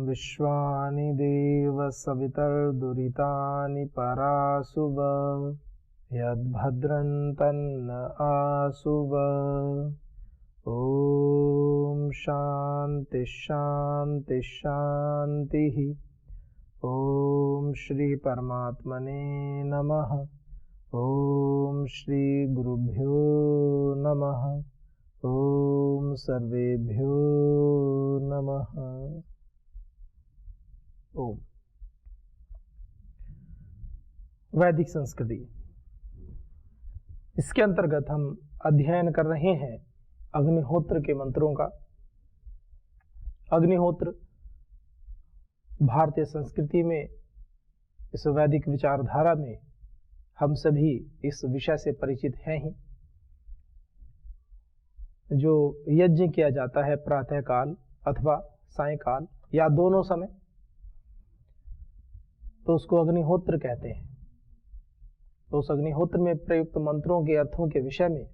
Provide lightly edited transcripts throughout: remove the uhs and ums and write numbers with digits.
विश्वानि देव सवितर्दुरितानि परासुव यद्भद्रं तन्न आसुव। ॐ शान्ति शान्ति शान्तिः। ॐ श्री परमात्मने नमः। ॐ श्री गुरुभ्यो नमः। ॐ सर्वेभ्यो नमः। ओम। वैदिक संस्कृति, इसके अंतर्गत हम अध्ययन कर रहे हैं अग्निहोत्र के मंत्रों का। अग्निहोत्र भारतीय संस्कृति में, इस वैदिक विचारधारा में हम सभी इस विषय से परिचित हैं ही। जो यज्ञ किया जाता है प्रातःकाल अथवा सायंकाल या दोनों समय, तो उसको अग्निहोत्र कहते हैं। तो उस अग्निहोत्र में प्रयुक्त मंत्रों के अर्थों के विषय में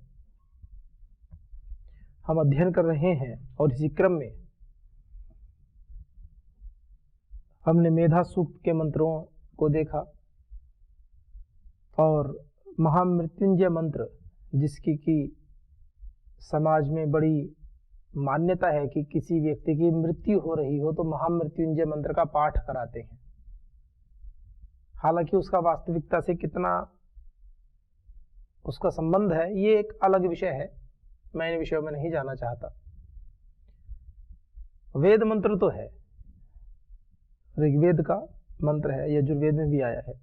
हम अध्ययन कर रहे हैं। और इसी क्रम में हमने मेधा सूक्त के मंत्रों को देखा और महामृत्युंजय मंत्र, जिसकी की समाज में बड़ी मान्यता है कि किसी व्यक्ति की मृत्यु हो रही हो तो महामृत्युंजय मंत्र का पाठ कराते हैं। हालांकि उसका वास्तविकता से कितना उसका संबंध है, ये एक अलग विषय है, मैं इन विषयों में नहीं जाना चाहता। वेद मंत्र तो है, ऋग्वेद का मंत्र है, यजुर्वेद में भी आया है।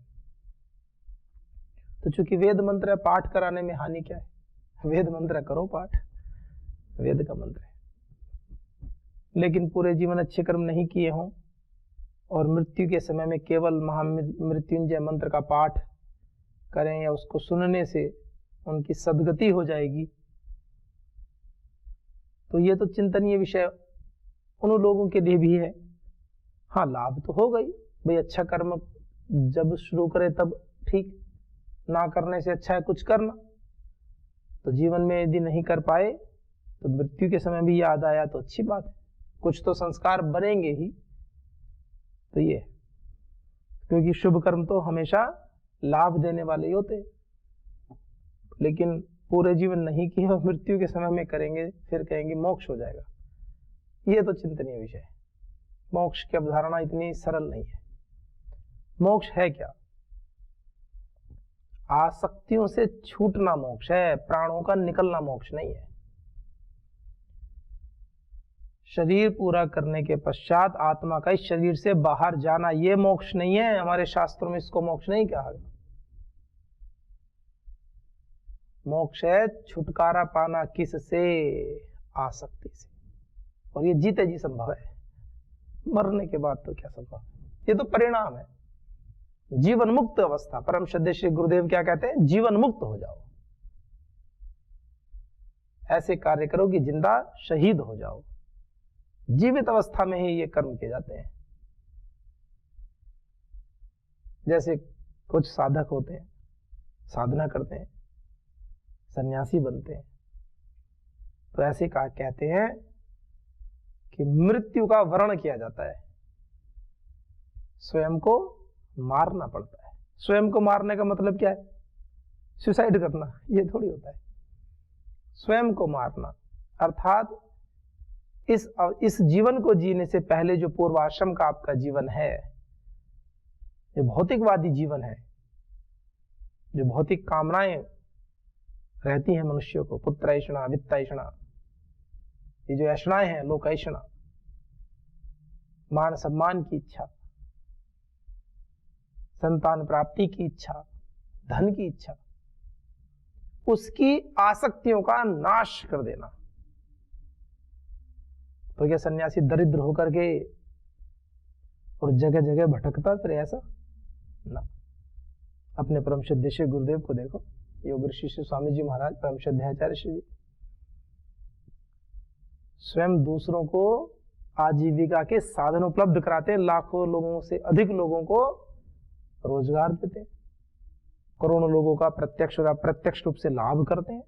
तो चूंकि वेद मंत्र है, पाठ कराने में हानि क्या है? वेद मंत्र करो पाठ, वेद का मंत्र है। लेकिन पूरे जीवन अच्छे कर्म नहीं किए हों और मृत्यु के समय में केवल महामृत्युंजय मंत्र का पाठ करें या उसको सुनने से उनकी सद्गति हो जाएगी, तो ये तो चिंतनीय विषय उन लोगों के लिए भी है। हाँ, लाभ तो हो गई भाई, अच्छा कर्म जब शुरू करे तब ठीक, ना करने से अच्छा है कुछ करना। तो जीवन में यदि नहीं कर पाए तो मृत्यु के समय भी याद आया तो अच्छी बात है, कुछ तो संस्कार बनेंगे ही। तो ये, क्योंकि शुभ कर्म तो हमेशा लाभ देने वाले ही होते, लेकिन पूरे जीवन नहीं किए और मृत्यु के समय में करेंगे, फिर कहेंगे मोक्ष हो जाएगा, ये तो चिंतनीय विषय है। मोक्ष की अवधारणा इतनी सरल नहीं है। मोक्ष है क्या? आसक्तियों से छूटना मोक्ष है, प्राणों का निकलना मोक्ष नहीं है। शरीर पूरा करने के पश्चात आत्मा का इस शरीर से बाहर जाना, ये मोक्ष नहीं है। हमारे शास्त्रों में इसको मोक्ष नहीं कहा गया। मोक्ष है छुटकारा पाना किससे? आसक्ति से। और ये जीते जी संभव है, मरने के बाद तो क्या संभव है? ये तो परिणाम है, जीवन मुक्त अवस्था। परम श्रद्धेय श्री गुरुदेव क्या कहते हैं? जीवन मुक्त हो जाओ, ऐसे कार्य करो कि जिंदा शहीद हो जाओ। जीवित अवस्था में ही ये कर्म किए जाते हैं। जैसे कुछ साधक होते हैं, साधना करते हैं, सन्यासी बनते हैं, तो ऐसे कहते हैं कि मृत्यु का वर्ण किया जाता है, स्वयं को मारना पड़ता है। स्वयं को मारने का मतलब क्या है? सुसाइड करना, ये थोड़ी होता है। स्वयं को मारना अर्थात इस जीवन को जीने से पहले जो पूर्वाश्रम का आपका जीवन है, ये भौतिकवादी जीवन है, जो भौतिक कामनाएं रहती हैं मनुष्यों को, पुत्रैषणा, वित्तैषणा, ये जो ऐषणाएं हैं, लोकैषणा, मान सम्मान की इच्छा, संतान प्राप्ति की इच्छा, धन की इच्छा, उसकी आसक्तियों का नाश कर देना। तो क्या सन्यासी दरिद्र होकर के और जगह जगह भटकता फिर? ऐसा ना। अपने परम श्रद्धेय श्री गुरुदेव को देखो, योग ऋषि श्री स्वामी जी महाराज, परम श्रद्धेय आचार्य श्री जी, स्वयं दूसरों को आजीविका के साधन उपलब्ध कराते हैं, लाखों लोगों से अधिक लोगों को रोजगार देते हैं, करोड़ों लोगों का प्रत्यक्ष और अप्रत्यक्ष रूप से लाभ करते हैं।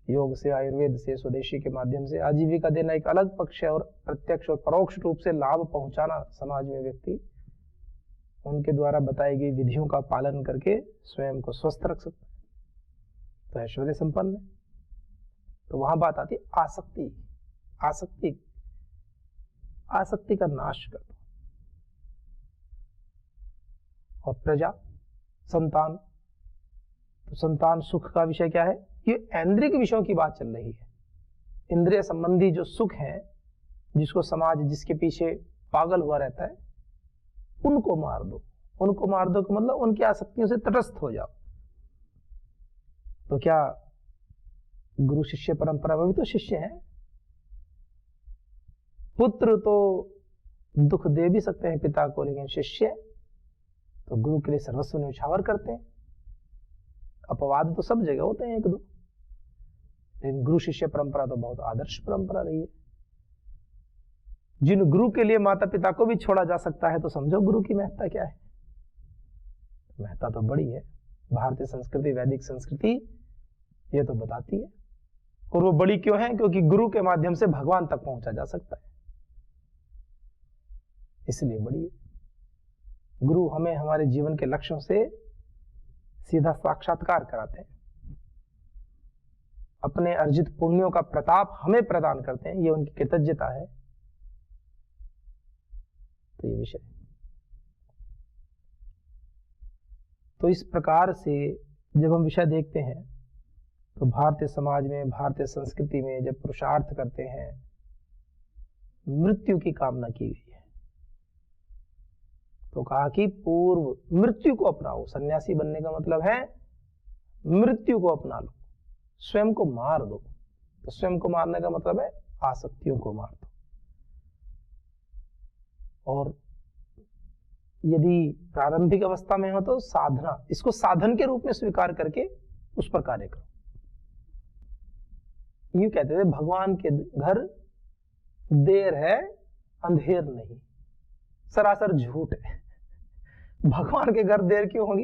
योग से, आयुर्वेद से, स्वदेशी के माध्यम से आजीविका देना एक अलग पक्ष है, और प्रत्यक्ष और परोक्ष रूप से लाभ पहुंचाना समाज में व्यक्ति उनके द्वारा बताई गई विधियों का पालन करके स्वयं को स्वस्थ रख सकता है, तो ऐश्वर्य संपन्न है। तो वहां बात आती है आसक्ति। आसक्ति, आसक्ति का नाश कर दो। और प्रजा, संतान, तो संतान सुख का विषय क्या है? ये ऐन्द्रिक विषयों की बात चल रही है। इंद्रिय संबंधी जो सुख है, जिसको समाज जिसके पीछे पागल हुआ रहता है, उनको मार दो। उनको मार दो का मतलब उनकी आसक्तियों से तटस्थ हो जाओ। तो क्या गुरु शिष्य परंपरा में भी तो शिष्य हैं। पुत्र तो दुख दे भी सकते हैं पिता को, लेकिन शिष्य तो गुरु के लिए सर्वस्व न्यौछावर करते हैं। अपवाद तो सब जगह होते हैं एक दो, लेकिन गुरु शिष्य परंपरा तो बहुत आदर्श परंपरा रही है। जिन गुरु के लिए माता पिता को भी छोड़ा जा सकता है, तो समझो गुरु की महत्ता क्या है। महत्ता तो बड़ी है। भारतीय संस्कृति, वैदिक संस्कृति ये तो बताती है। और वो बड़ी क्यों है? क्योंकि गुरु के माध्यम से भगवान तक पहुंचा जा सकता है, इसलिए बड़ी है। गुरु हमें हमारे जीवन के लक्ष्यों से सीधा साक्षात्कार कराते हैं, अपने अर्जित पुण्यों का प्रताप हमें प्रदान करते हैं, ये उनकी कृतज्ञता है। तो ये विषय, तो इस प्रकार से जब हम विषय देखते हैं, तो भारतीय समाज में, भारतीय संस्कृति में जब पुरुषार्थ करते हैं, मृत्यु की कामना की गई है। तो कहा कि पूर्व मृत्यु को अपनाओ। सन्यासी बनने का मतलब है मृत्यु को अपना लो, स्वयं को मार दो। तो स्वयं को मारने का मतलब है आसक्तियों को मार दो। और यदि प्रारंभिक अवस्था में हो तो साधना, इसको साधन के रूप में स्वीकार करके उस पर कार्य करो। यूं कहते थे, भगवान के घर देर है अंधेर नहीं। सरासर झूठ है। भगवान के घर देर क्यों होगी?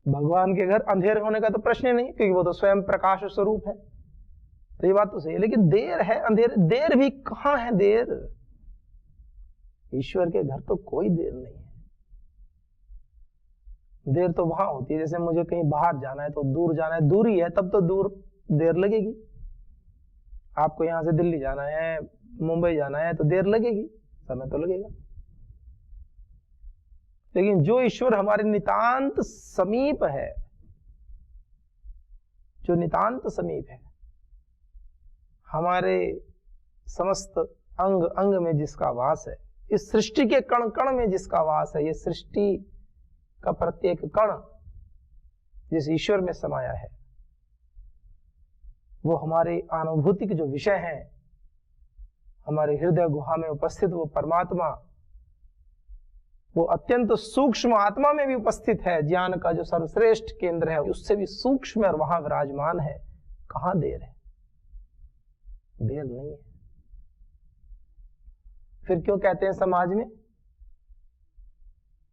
भगवान के घर अंधेर होने का तो प्रश्न ही नहीं, क्योंकि वो तो स्वयं प्रकाश स्वरूप है। तो ये बात तो सही है, लेकिन देर है अंधेर, देर भी कहां है? देर ईश्वर के घर तो कोई देर नहीं है। देर तो वहां होती है, जैसे मुझे कहीं बाहर जाना है, तो दूर जाना है, दूरी है, तब तो दूर देर लगेगी। आपको यहां से दिल्ली जाना है, मुंबई जाना है, तो देर लगेगी, समय तो लगेगा। लेकिन जो ईश्वर हमारे नितांत समीप है, जो नितांत समीप है, हमारे समस्त अंग अंग में जिसका वास है, इस सृष्टि के कण कण में जिसका वास है, ये सृष्टि का प्रत्येक कण जिस ईश्वर में समाया है, वो हमारे अनुभूति के जो विषय हैं, हमारे हृदय गुहा में उपस्थित वो परमात्मा, वो अत्यंत सूक्ष्म आत्मा में भी उपस्थित है। ज्ञान का जो सर्वश्रेष्ठ केंद्र है, उससे भी सूक्ष्म और वहां विराजमान है। कहां देर है? देर नहीं है। फिर क्यों कहते हैं समाज में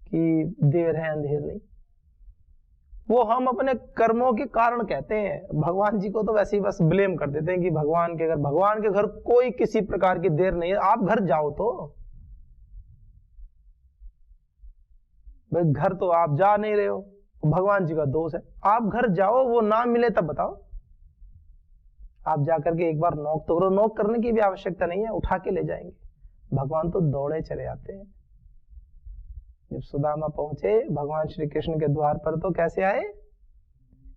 कि देर है अंधेर नहीं? वो हम अपने कर्मों के कारण कहते हैं। भगवान जी को तो वैसे ही बस ब्लेम कर देते हैं कि भगवान के घर कोई किसी प्रकार की देर नहीं है। आप घर जाओ तो भाई, घर तो आप जा नहीं रहे हो, भगवान जी का दोष है। आप घर जाओ, वो ना मिले तब बताओ। आप जाकर के एक बार नॉक तो करो। नॉक करने की भी आवश्यकता नहीं है, उठा के ले जाएंगे। भगवान तो दौड़े चले आते हैं। जब सुदामा पहुंचे भगवान श्री कृष्ण के द्वार पर, तो कैसे आए?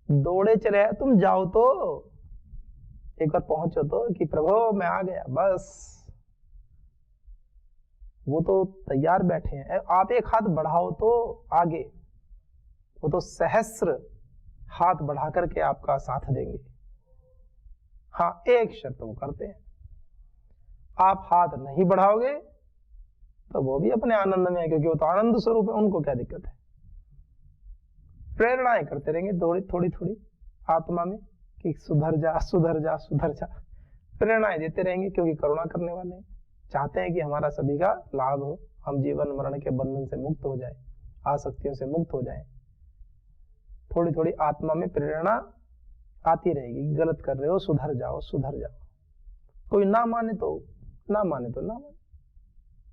दौड़े चले आए। तुम जाओ तो, एक बार पहुंचो तो कि प्रभु मैं आ गया, बस। वो तो तैयार बैठे हैं। आप एक हाथ बढ़ाओ तो आगे, वो तो सहस्र हाथ बढ़ा करके आपका साथ देंगे। हाँ, एक शर्त वो करते हैं, आप हाथ नहीं बढ़ाओगे तो वो भी अपने आनंद में है, क्योंकि वो तो आनंद स्वरूप है, उनको क्या दिक्कत है। प्रेरणाएं करते रहेंगे थोड़ी थोड़ी आत्मा में कि सुधर जा सुधर जा सुधर जा। प्रेरणाएं देते रहेंगे, क्योंकि करुणा करने वाले हैं, चाहते हैं कि हमारा सभी का लाभ हो, हम जीवन मरण के बंधन से मुक्त हो जाए, आसक्तियों से मुक्त हो जाए। थोड़ी थोड़ी आत्मा में प्रेरणा आती रहेगी, गलत कर रहे हो, सुधर जाओ सुधर जाओ। कोई ना माने तो ना माने,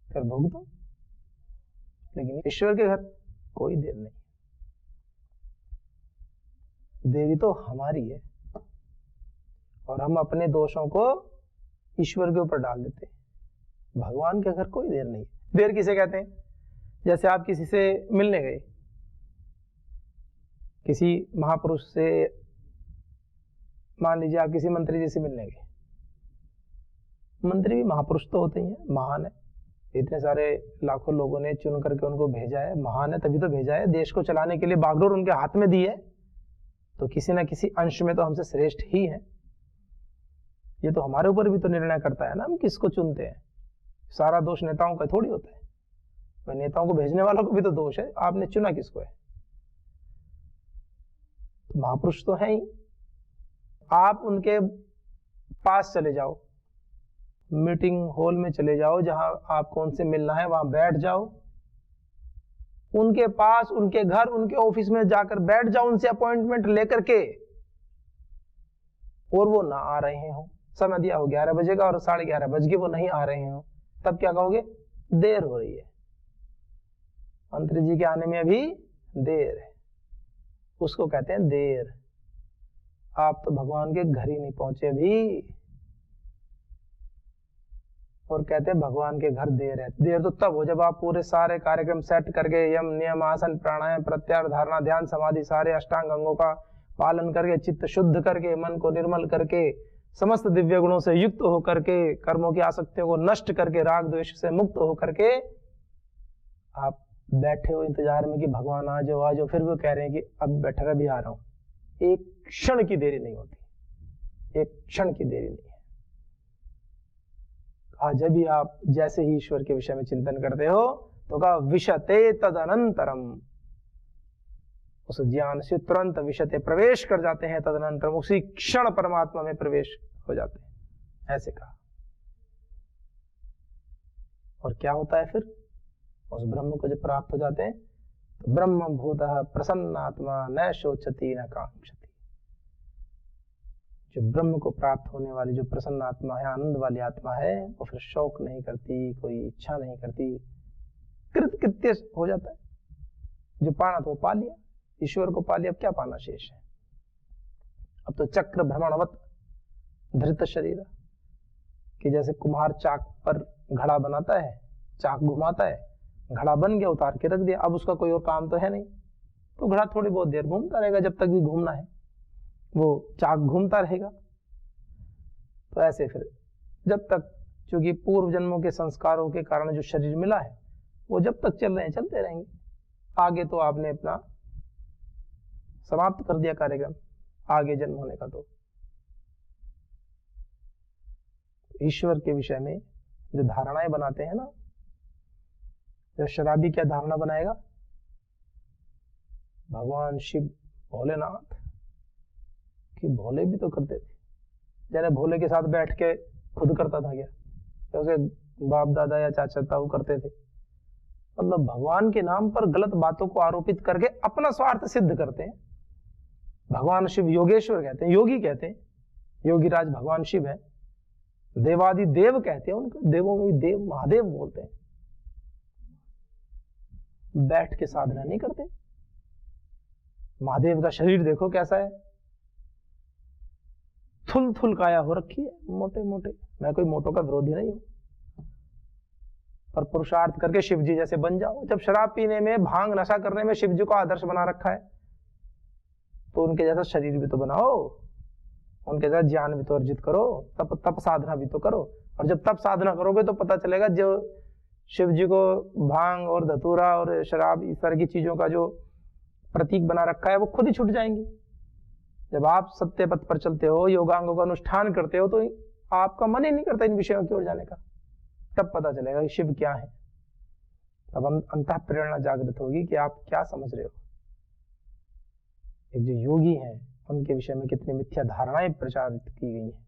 फिर भुगतो। लेकिन ईश्वर के घर कोई देर नहीं, देरी तो हमारी है, और हम अपने दोषों को ईश्वर के ऊपर डाल देते हैं। भगवान के घर कोई देर नहीं। देर किसे कहते हैं? जैसे आप किसी से मिलने गए, किसी महापुरुष से, मान लीजिए आप किसी मंत्री जी से मिलने गए। मंत्री भी महापुरुष तो होते ही हैं, महान है, इतने सारे लाखों लोगों ने चुन करके उनको भेजा है, महान है तभी तो भेजा है, देश को चलाने के लिए बागडोर उनके हाथ में दी है, तो किसी ना किसी अंश में तो हमसे श्रेष्ठ ही है। ये तो हमारे ऊपर भी तो निर्णय करता है ना, हम किसको चुनते हैं। सारा दोष नेताओं का थोड़ी होता है, भाई नेताओं को भेजने वालों को भी तो दोष है, आपने चुना किसको है। तो महापुरुष तो है ही, आप उनके पास चले जाओ, मीटिंग हॉल में चले जाओ, जहां आपको उनसे मिलना है वहां बैठ जाओ, उनके पास, उनके घर, उनके ऑफिस में जाकर बैठ जाओ, उनसे अपॉइंटमेंट लेकर के, और वो ना आ रहे हो, समय दिया हो 11 बजे का और 11:30 बज गए, वो नहीं आ रहे हो, तब क्या कहोगे? देर हो रही है, मंत्री जी के आने में अभी देर है, उसको कहते हैं देर। आप तो भगवान के घर ही नहीं पहुंचे अभी, और कहते हैं भगवान के घर देर है। देर तो तब हो जब आप पूरे सारे कार्यक्रम सेट करके, यम नियम आसन प्राणायाम प्रत्याहार धारणा ध्यान समाधि सारे अष्टांग अंगों का पालन करके, चित्त शुद्ध करके, मन को निर्मल करके, समस्त दिव्य गुणों से युक्त होकर के, कर्मों की आसक्तियों को नष्ट करके, राग द्वेष से मुक्त होकर के आप बैठे हो इंतजार में कि भगवान आ जाओ आ जाओ, फिर वो कह रहे हैं कि अब बैठा रहा, भी आ रहा हूं। एक क्षण की देरी नहीं होती, एक क्षण की देरी नहीं है। जब भी आप जैसे ही ईश्वर के विषय में चिंतन करते हो तो कहा विशते तदनंतरम, उस ज्ञान से तुरंत विशते प्रवेश कर जाते हैं, तदनंतरम उसी क्षण परमात्मा में प्रवेश हो जाते हैं, ऐसे कहा। और क्या होता है फिर? उस ब्रह्म को जब प्राप्त हो जाते हैं तो ब्रह्म भूतः प्रसन्नात्मा न शोचति न कांक्षति। जो ब्रह्म को प्राप्त होने वाली जो प्रसन्न आत्मा है, आनंद वाली आत्मा है, वो फिर शौक नहीं करती, कोई इच्छा नहीं करती, कृतकृत्य हो जाता है। जो पाना तो पा लिया, ईश्वर को पा लिया, अब क्या पाना शेष है। अब तो चक्र भ्रमणवत धृत शरीर, कि जैसे कुम्हार चाक पर घड़ा बनाता है, चाक घुमाता है, घड़ा बन गया, उतार के रख दिया, अब उसका कोई और काम तो है नहीं, तो घड़ा थोड़ी बहुत देर घूमता रहेगा, जब तक भी घूमना है वो चाक घूमता रहेगा। तो ऐसे फिर जब तक, क्योंकि पूर्व जन्मों के संस्कारों के कारण जो शरीर मिला है वो जब तक चल रहे हैं चलते रहेंगे, आगे तो आपने अपना समाप्त कर दिया कार्यक्रम, आगे जन्म होने का। तो ईश्वर के विषय में जो धारणाएं बनाते हैं ना, जब शराबी क्या धारणा बनाएगा? भगवान शिव भोलेनाथ, कि भोले भी तो करते थे, जैसे भोले के साथ बैठ के खुद करता था क्या? उसे बाप दादा या चाचा ताऊ करते थे। मतलब भगवान के नाम पर गलत बातों को आरोपित करके अपना स्वार्थ सिद्ध करते हैं। भगवान शिव योगेश्वर कहते हैं, योगी कहते हैं, योगीराज भगवान शिव है, देवादि देव कहते हैं उनको, देवों में भी देव महादेव बोलते हैं। बैठ के साधना नहीं करते। महादेव का शरीर देखो कैसा है, थुल थुल काया हो रखी है, मोटे मोटे। मैं कोई मोटों का विरोधी नहीं हूं, पर पुरुषार्थ करके शिव जी जैसे बन जाओ। जब शराब पीने में, भांग नशा करने में शिव जी को आदर्श बना रखा है, तो उनके जैसा शरीर भी तो बनाओ, उनके जैसा ज्ञान भी तो अर्जित करो, तप साधना भी तो करो। और जब तप साधना करोगे तो पता चलेगा जो शिव जी को भांग और धतूरा और शराब इस तरह की चीजों का जो प्रतीक बना रखा है वो खुद ही छूट जाएंगी। जब आप सत्य पथ पर चलते हो, योगांगों का अनुष्ठान करते हो, तो आपका मन ही नहीं करता इन विषयों की ओर जाने का। तब पता चलेगा कि शिव क्या है, तब अंतः प्रेरणा जागृत होगी कि आप क्या समझ रहे हो। एक जो योगी हैं उनके विषय में कितनी मिथ्या धारणाएं प्रचारित की गई हैं,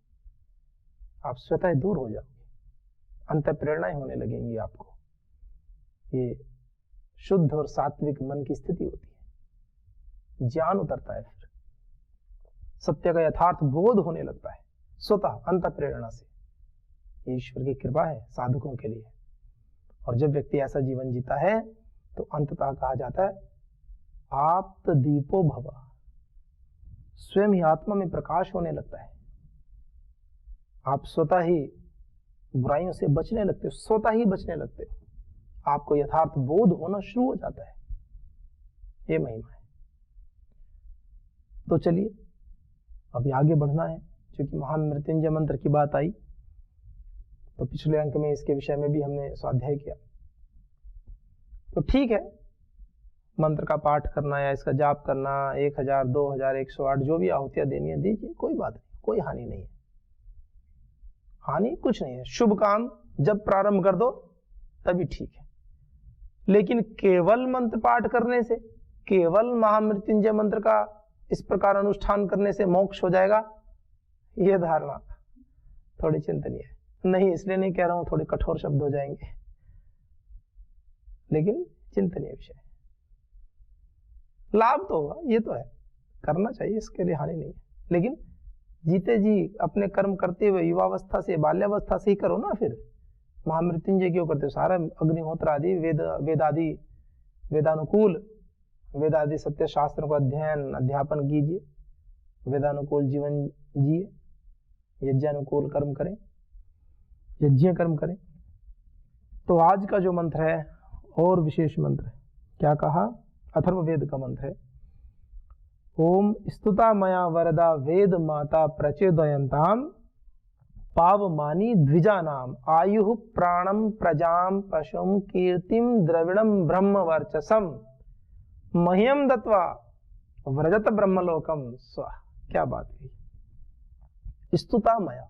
आप स्वतः दूर हो जाओगे, अंतः प्रेरणाएं होने लगेंगी आपको। ये शुद्ध और सात्विक मन की स्थिति होती है, ज्ञान उतरता है, फिर सत्य का यथार्थ बोध होने लगता है स्वतः अंत प्रेरणा से। ये ईश्वर की कृपा है साधकों के लिए। और जब व्यक्ति ऐसा जीवन जीता है तो अंततः कहा जाता है आप्त दीपो भव, स्वयं ही आत्मा में प्रकाश होने लगता है। आप स्वतः ही बुराइयों से बचने लगते हो, स्वतः ही बचने लगते हो, आपको यथार्थ बोध होना शुरू हो जाता है। ये महिमा है। तो चलिए अभी आगे बढ़ना है, क्योंकि महामृत्युंजय मंत्र की बात आई तो पिछले अंक में इसके विषय में भी हमने स्वाध्याय किया। तो ठीक है, मंत्र का पाठ करना या इसका जाप करना 1000, 2000, 108 जो भी आहुतियां देनी है दीजिए, कोई बात नहीं, कोई हानि नहीं है। हानि कुछ नहीं है। शुभ काम जब प्रारंभ कर दो तभी ठीक है। लेकिन केवल मंत्र पाठ करने से, केवल महामृत्युंजय मंत्र का इस प्रकार अनुष्ठान करने से मोक्ष हो जाएगा, यह धारणा थोड़ी चिंतनीय है। नहीं, इसलिए नहीं कह रहा हूं थोड़े कठोर शब्द हो जाएंगे, लेकिन चिंतनीय विषय। लाभ तो होगा, ये तो है, करना चाहिए, इसके लिए हानि नहीं है। लेकिन जीते जी अपने कर्म करते हुए युवावस्था से, बाल्यावस्था से ही करो ना। फिर महामृत्युंजय क्यों करते हो? सारा अग्निहोत्र आदि वेदादि वेदानुकूल वेदादि सत्य शास्त्रों का अध्यापन कीजिए, वेदानुकूल जीवन जिए, यज्ञानुकूल कर्म करें, यज्ञ कर्म करें। तो आज का जो मंत्र है और विशेष मंत्र है, क्या कहा? अथर्ववेद का मंत्र है। ओम स्तुता मया वरदा वेद माता प्रचोदयन्ताम पावमानी द्विजानाम आयुः प्राणम प्रजाम पशुम कीर्तिम द्रविणम ब्रह्म वर्चसम मह्यम दत्वा व्रजत ब्रह्मलोकम स्व। क्या बात कही! स्तुता मया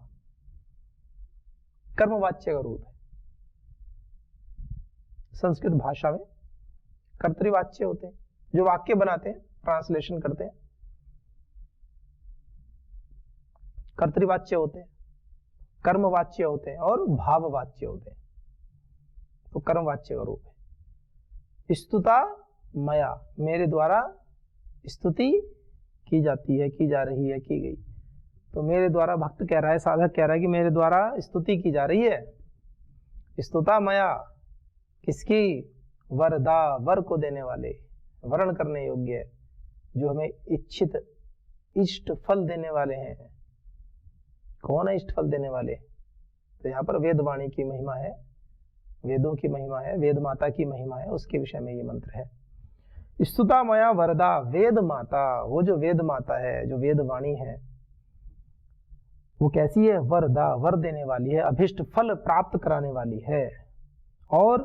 कर्मवाच्य का रूप है। संस्कृत भाषा में कर्तृवाच्य होते हैं, जो वाक्य बनाते हैं, ट्रांसलेशन करते हैं, कर्तृवाच्य होते हैं, कर्मवाच्य होते हैं और भाववाच्य होते हैं। तो कर्मवाच्य का रूप है। स्तुता मया, मेरे द्वारा स्तुति की जाती है, की जा रही है, की गई। तो मेरे द्वारा, भक्त कह रहा है, साधक कह रहा है कि मेरे द्वारा स्तुति की जा रही है। स्तुता मया किसकी? वरदा, वर को देने वाले, वर्ण करने योग्य, जो हमें इच्छित इष्ट फल देने वाले हैं। कौन है इष्ट फल देने वाले? तो यहाँ पर वेदवाणी की महिमा है, वेदों की महिमा है, वेद माता की महिमा है, उसके विषय में ये मंत्र है। स्तुता मया वरदा, वेद माता, वो जो वेद माता है, जो वेदवाणी है, वो कैसी है? वरदा, वर देने वाली है, अभिष्ट फल प्राप्त कराने वाली है। और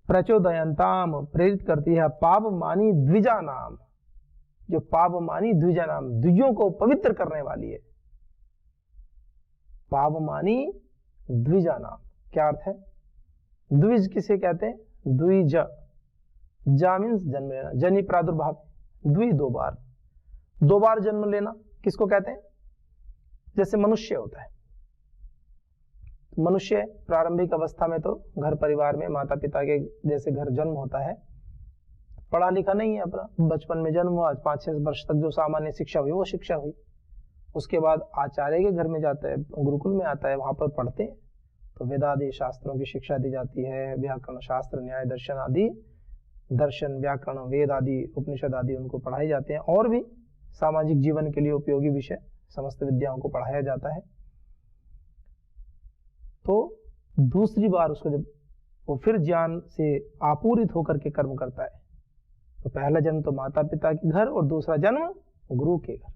प्रचोदयंताम, प्रेरित करती है, पावमानी द्विजा नाम, जो पावमानी द्विजा नाम, द्विजों को पवित्र करने वाली है। पावमानी द्विजा नाम, क्या अर्थ है? द्विज किसे कहते हैं? द्विज, जा मीन्स जन्म लेना, जनी प्रादुर्भाव, द्वि दो बार जन्म लेना किसको कहते हैं? जैसे मनुष्य होता है, मनुष्य प्रारंभिक अवस्था में तो घर परिवार में माता पिता के जैसे घर जन्म होता है, पढ़ा लिखा नहीं है, अपना बचपन में जन्म हुआ, 5-6 वर्ष तक जो सामान्य शिक्षा हुई वो शिक्षा हुई। उसके बाद आचार्य के घर में जाता है, गुरुकुल में आता है, वहां पर पढ़ते हैं तो वेदादि शास्त्रों की शिक्षा दी जाती है, व्याकरण शास्त्र, न्याय दर्शन आदि, दर्शन व्याकरण वेद आदि उपनिषद आदि उनको पढ़ाए जाते हैं। और भी सामाजिक जीवन के लिए उपयोगी विषय समस्त विद्याओं को पढ़ाया जाता है। तो दूसरी बार उसको जब वो फिर ज्ञान से आपूरित होकर के कर्म करता है, तो पहला जन्म तो माता पिता के घर और दूसरा जन्म गुरु के घर,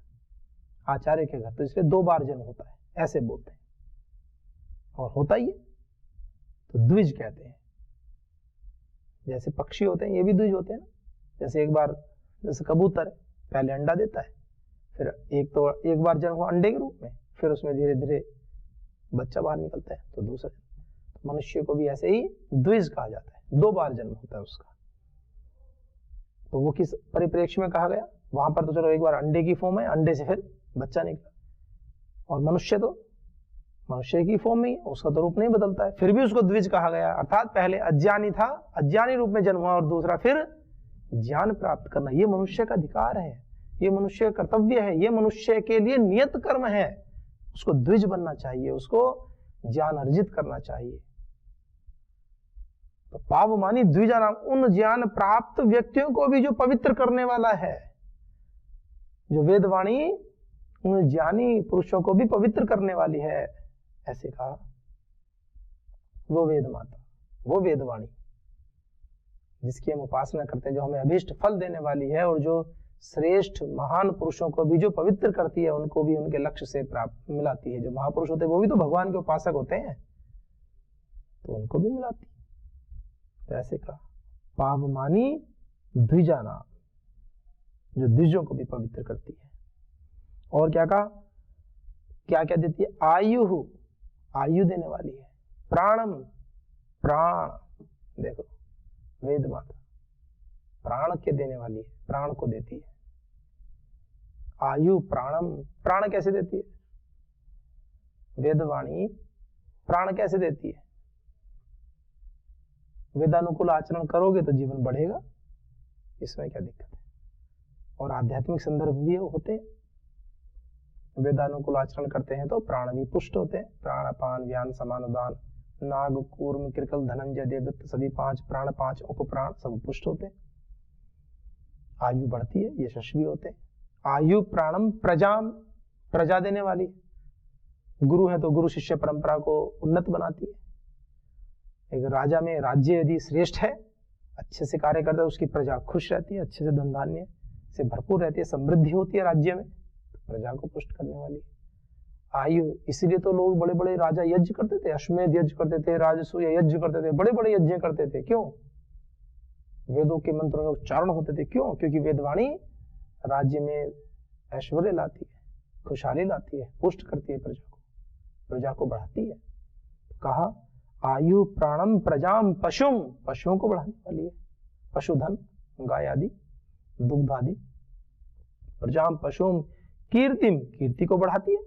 आचार्य के घर, तो इसलिए 2 बार जन्म होता है, ऐसे बोलते हैं। और होता ही है, तो द्विज कहते हैं। जैसे पक्षी होते हैं, ये भी द्विज होते हैं ना। जैसे एक बार, जैसे कबूतर है, पहले अंडा देता है, फिर एक बार जन्म हुआ अंडे के रूप में, फिर उसमें धीरे धीरे बच्चा बाहर निकलता है, तो दूसरा। तो मनुष्य को भी ऐसे ही द्विज कहा जाता है, 2 बार जन्म होता है उसका। तो वो किस परिप्रेक्ष्य में कहा गया? वहां पर तो चलो एक बार अंडे की फॉर्म है, अंडे से फिर बच्चा निकला, और मनुष्य तो मनुष्य की फॉर्म में ही, उसका तो रूप नहीं बदलता है, फिर भी उसको द्विज कहा गया। अर्थात पहले अज्ञानी था, अज्ञानी रूप में जन्म हुआ, और दूसरा फिर ज्ञान प्राप्त करना। ये मनुष्य का अधिकार है, ये मनुष्य का कर्तव्य है, ये मनुष्य के लिए नियत कर्म है। उसको द्विज बनना चाहिए, उसको ज्ञान अर्जित करना चाहिए। तो पावमानी द्विजा नाम, उन ज्ञान प्राप्त व्यक्तियों को भी जो पवित्र करने वाला है। जो वेदवाणी उन ज्ञानी पुरुषों को भी पवित्र करने वाली है, ऐसे कहा। वो वेद माता, वो वेदवाणी जिसकी हम उपासना करते हैं, जो हमें अभीष्ट फल देने वाली है, और जो श्रेष्ठ महान पुरुषों को भी जो पवित्र करती है, उनको भी उनके लक्ष्य से प्राप्त मिलाती है। जो महापुरुष होते हैं वो भी तो भगवान के उपासक होते हैं, तो उनको भी मिलाती है। तो ऐसे कहा पावमानी द्विजा नाम, जो द्विजों को भी पवित्र करती है। और क्या कहा, क्या क्या देती है, आयु, आयु देने वाली है। प्राणम, प्राण, देखो वेद माता प्राण के देने वाली है, प्राण को देती है। आयु प्राणम, प्राण कैसे देती है, वेदवाणी प्राण कैसे देती है। वेदानुकूल आचरण करोगे तो जीवन बढ़ेगा, इसमें क्या दिक्कत है। और आध्यात्मिक संदर्भ भी होते हैं, वेदानुकूल आचरण करते हैं तो प्राण भी पुष्ट होते हैं। प्राण अपान व्यान समान उदान नाग कूर्म कृकल धनंजय देवदत्त सभी 5 प्राण 5 उपप्राण सब पुष्ट होते हैं। आयु बढ़ती है, यशस्वी होते हैं। आयु प्राणम प्रजाम, प्रजा देने वाली। गुरु है तो गुरु शिष्य परंपरा को उन्नत बनाती है। एक राजा में राज्य यदि श्रेष्ठ है, अच्छे से कार्य करता है, उसकी प्रजा खुश रहती है, अच्छे से धन धान्य से भरपूर रहती है, समृद्धि होती है राज्य में, तो प्रजा को पुष्ट करने वाली है। आयु, इसलिए तो लोग बड़े बड़े राजा यज्ञ करते थे, अश्वमेध यज्ञ करते थे, राजसूय यज्ञ करते थे, बड़े बड़े यज्ञ करते थे। क्यों? वेदों के मंत्रों का उच्चारण होते थे। क्यों? क्योंकि वेदवाणी राज्य में ऐश्वर्य लाती है, खुशहाली लाती है, पुष्ट करती है प्रजा को बढ़ाती है। कहा आयु प्राणम प्रजाम पशुम, पशुओं को बढ़ाने वाली है। पशुधन, गाय आदि, दुग्ध आदि। प्रजाम पशुम कीर्तिम, कीर्ति को बढ़ाती है।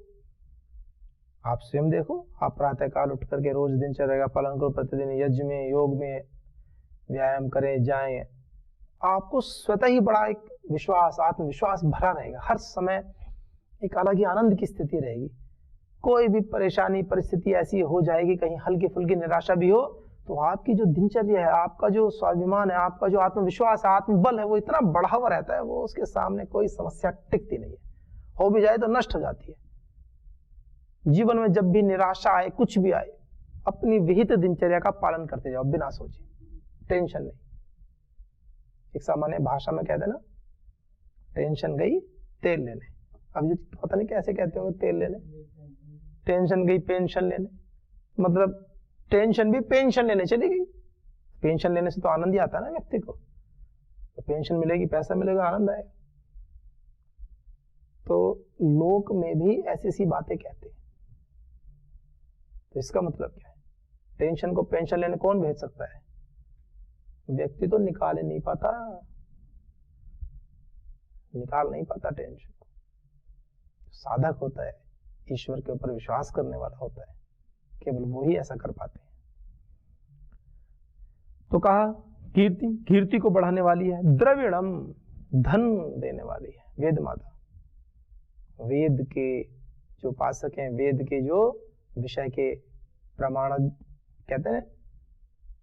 आप स्वयं देखो, आप प्रातः काल उठ करके रोज दिनचर्या का पालन करो, प्रतिदिन यज्ञ में योग में व्यायाम करें जाएं, आपको स्वतः ही बड़ा एक विश्वास, आत्मविश्वास भरा रहेगा। हर समय एक अलग ही आनंद की स्थिति रहेगी। कोई भी परेशानी परिस्थिति ऐसी हो जाएगी, कहीं हल्की फुल्की निराशा भी हो, तो आपकी जो दिनचर्या है, आपका जो स्वाभिमान है, आपका जो आत्मविश्वास है, आत्मबल है, वो इतना बढ़ा हुआ रहता है, वो उसके सामने कोई समस्या टिकती नहीं है। हो भी जाए तो नष्ट हो जाती है। जीवन में जब भी निराशा आए, कुछ भी आए, अपनी विहित दिनचर्या का पालन करते जाओ, बिना सोचे, टेंशन नहीं। एक सामान्य भाषा में कह देना, टेंशन गई तेल लेने। अब पता नहीं कैसे कहते होंगे तेल लेने, टेंशन गई पेंशन लेने, मतलब टेंशन भी पेंशन लेने चली गई। पेंशन लेने से तो आनंद ही आता है ना व्यक्ति को, तो पेंशन मिलेगी, पैसा मिलेगा, आनंद आएगा। तो लोक में भी ऐसी सी बातें कहते हैं, तो इसका मतलब क्या है? टेंशन को पेंशन लेने कौन भेज सकता है? व्यक्ति तो निकाल नहीं पाता, निकाल नहीं पाता टेंशन को। साधक होता है, ईश्वर के ऊपर विश्वास करने वाला होता है, केवल वो ही ऐसा कर पाते हैं। तो कहा कीर्ति, कीर्ति को बढ़ाने वाली है। द्रविणम, धन देने वाली है वेद माता। वेद के जो उपासक हैं, वेद के जो विषय के प्रमाण कहते हैं,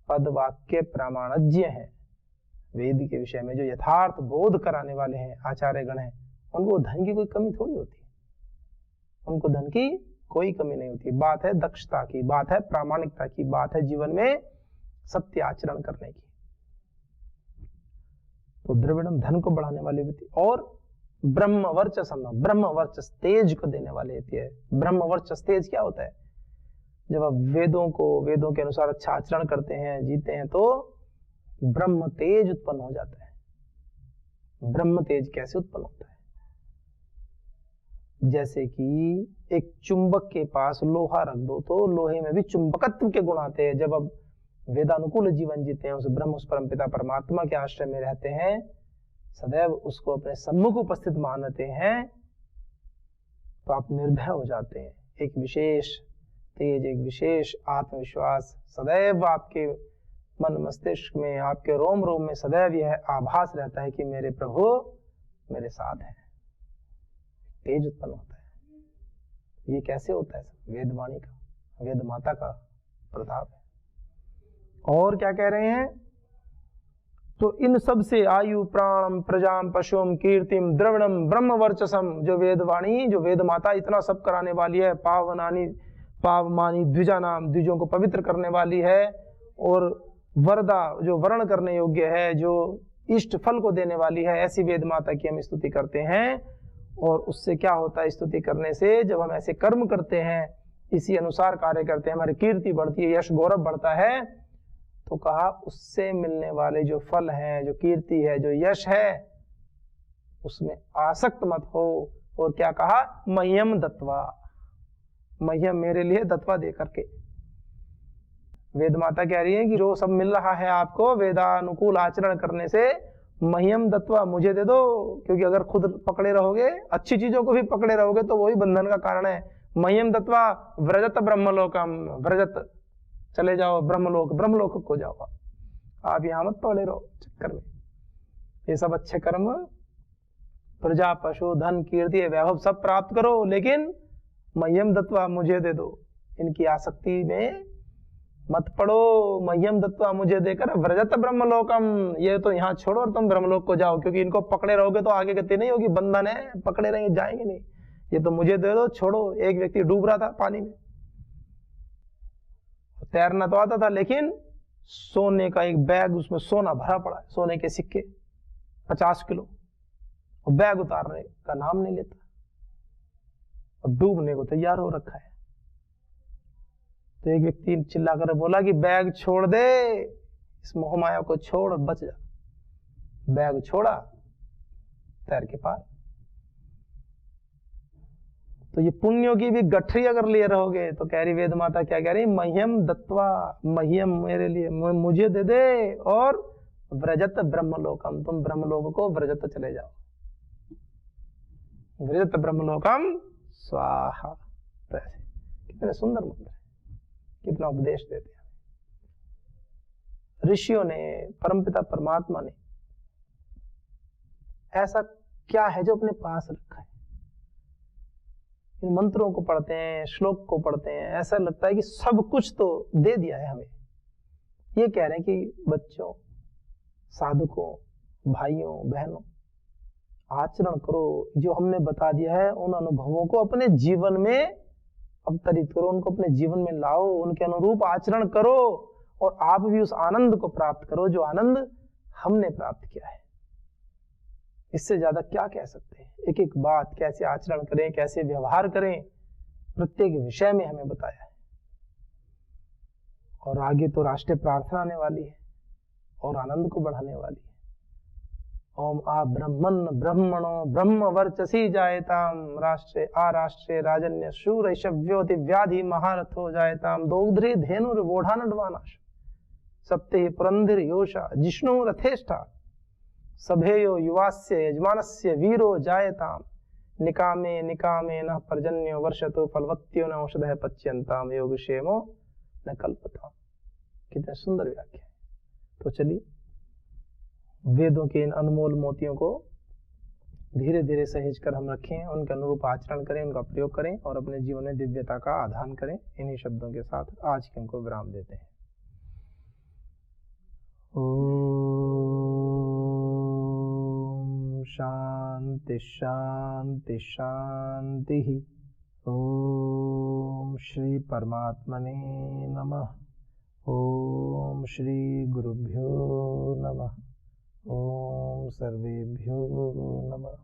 पद वाक्य प्रामाणज्ञ हैं, वेद के विषय में जो यथार्थ बोध कराने वाले हैं, आचार्य गण हैं, उनको धन की कोई कमी थोड़ी होती है। उनको धन की कोई कमी नहीं होती। बात है दक्षता की, बात है प्रामाणिकता की, बात है जीवन में सत्य आचरण करने की। तो द्रविड़म, धन को बढ़ाने वाली होती। और ब्रह्म वर्चस्व, ब्रह्म वर्चस्व तेज को देने वाली होती है। ब्रह्म वर्चस्व तेज क्या होता है? जब आप वेदों के अनुसार अच्छा आचरण करते हैं, जीते हैं, तो ब्रह्म तेज उत्पन्न हो जाता है। ब्रह्म तेज कैसे उत्पन्न होता है? जैसे कि एक चुंबक के पास लोहा रख दो तो लोहे में भी चुंबकत्व के गुण आते हैं। जब आप वेदानुकूल जीवन जीते हैं, उस ब्रह्म, उस परमपिता परमात्मा के आश्रय में रहते हैं, सदैव उसको अपने सम्मुख उपस्थित मानते हैं, तो आप निर्भय हो जाते हैं। एक विशेष तेज, एक विशेष आत्मविश्वास सदैव आपके मन मस्तिष्क में, आपके रोम रोम में सदैव यह आभास रहता है कि मेरे प्रभु मेरे साथ हैं, तेज उत्पन्न होता है। ये कैसे होता है? वेदवाणी का, वेद माता का प्रताप है। और क्या कह रहे हैं? तो इन सब से आयु प्राणम प्रजाम पशुम कीर्तिम द्रविणम ब्रह्म वर्चसम, जो वेदवाणी, जो वेद माता इतना सब कराने वाली है, पावनानी पावमानी द्विजा नाम, द्विजों को पवित्र करने वाली है, और वरदा जो वर्ण करने योग्य है, जो इष्ट फल को देने वाली है, ऐसी वेद माता की हम स्तुति करते हैं। और उससे क्या होता है स्तुति करने से? जब हम ऐसे कर्म करते हैं, इसी अनुसार कार्य करते हैं, हमारी कीर्ति बढ़ती है, यश गौरव बढ़ता है। तो कहा उससे मिलने वाले जो फल हैं, जो कीर्ति है, जो यश है, उसमें आसक्त मत हो। और क्या कहा? मह्यम दत्वा, मह्यम मेरे लिए दत्वा दे करके। वेद माता कह रही है कि जो सब मिल रहा है आपको वेदानुकूल आचरण करने से, मह्यम दत्वा मुझे दे दो। क्योंकि अगर खुद पकड़े रहोगे, अच्छी चीजों को भी पकड़े रहोगे, तो वही बंधन का कारण है। मह्यम दत्वा व्रजत ब्रह्मलोकम, व्रजत चले जाओ ब्रह्मलोक, ब्रह्मलोक को जाओ। आप यहां मत पकड़े रहो चक्कर में। ये सब अच्छे कर्म, प्रजा पशु धन कीर्ति वैभव सब प्राप्त करो, लेकिन मह्यम दत्वा मुझे दे दो, इनकी आसक्ति में मत पड़ो। मह्यम दत्वा मुझे देकर व्रजत ब्रह्मलोकम, ये तो यहाँ छोड़ो और तुम ब्रह्मलोक को जाओ। क्योंकि इनको पकड़े रहोगे तो आगे गति नहीं होगी, बंधन है, पकड़े रहेंगे जाएंगे नहीं। ये तो मुझे दे दो, छोड़ो। एक व्यक्ति डूब रहा था पानी में, तैरना तो आता था, लेकिन सोने का एक बैग, उसमें सोना भरा पड़ा है, सोने के सिक्के 50 किलो, और बैग उतारने का नाम नहीं लेता, और डूबने को तैयार हो रखा है। तो एक व्यक्ति चिल्लाकर बोला कि बैग छोड़ दे, इस मोहमाया को छोड़, बच जा। बैग छोड़ा, तैर के पार। तो ये पुण्यों की भी गठरी अगर लिए रहोगे, तो कह रही वेद माता, क्या कह रही? मह्यम दत्वा, मह्यम मेरे लिए, मुझे दे दे, और व्रजत ब्रह्मलोकम, तुम ब्रह्मलोक को व्रजत चले जाओ। व्रजत ब्रह्मलोकम स्वाहा। तो ऐसे कितने सुंदर मंत्र है, कितना उपदेश देते हैं ऋषियों ने, परमपिता परमात्मा ने। ऐसा क्या है जो अपने पास रखा है? इन मंत्रों को पढ़ते हैं, श्लोक को पढ़ते हैं, ऐसा लगता है कि सब कुछ तो दे दिया है हमें। ये कह रहे हैं कि बच्चों, साधकों, भाइयों बहनों, आचरण करो, जो हमने बता दिया है उन अनुभवों को अपने जीवन में अवतरित करो, उनको अपने जीवन में लाओ, उनके अनुरूप आचरण करो, और आप भी उस आनंद को प्राप्त करो जो आनंद हमने प्राप्त किया है। इससे ज्यादा क्या कह सकते हैं? एक एक बात, कैसे आचरण करें, कैसे व्यवहार करें, प्रत्येक विषय में हमें बताया है। और आगे तो राष्ट्रीय प्रार्थना आने वाली है, और आनंद को बढ़ाने वाली है। ओम आ ब्रह्मन ब्रह्मणो ब्रह्म वर्चसी जायताम, राष्ट्रे आराष्ट्रे राजन्य शूर शव्योति व्याधि महारथो जायताम, दौग्ध्री धेनुर वोढ़ानडवानाश, सप्ते पुरंधिर योषा जिष्णु रथेष्ठा, सभेयो युवास्य यजमानस्य वीरो जायताम, निकामे निकामे न पर्जन्यो वर्षतो फलवत्यो न औषधः पच्यन्ताम, योगक्षेमो न कल्पताम। कितने सुंदर व्याख्या है। तो चलिए वेदों के इन अनमोल मोतियों को धीरे धीरे सहेज कर हम रखें, उनके अनुरूप आचरण करें, उनका प्रयोग करें, और अपने जीवन में दिव्यता का आधान करें। इन्हीं शब्दों के साथ आज के हमको विराम देते हैं। ओम शांति शांति शांति। ओम श्री परमात्मने नमः। ओम श्री गुरुभ्यो नमः। ओम सर्वेभ्यो नमः।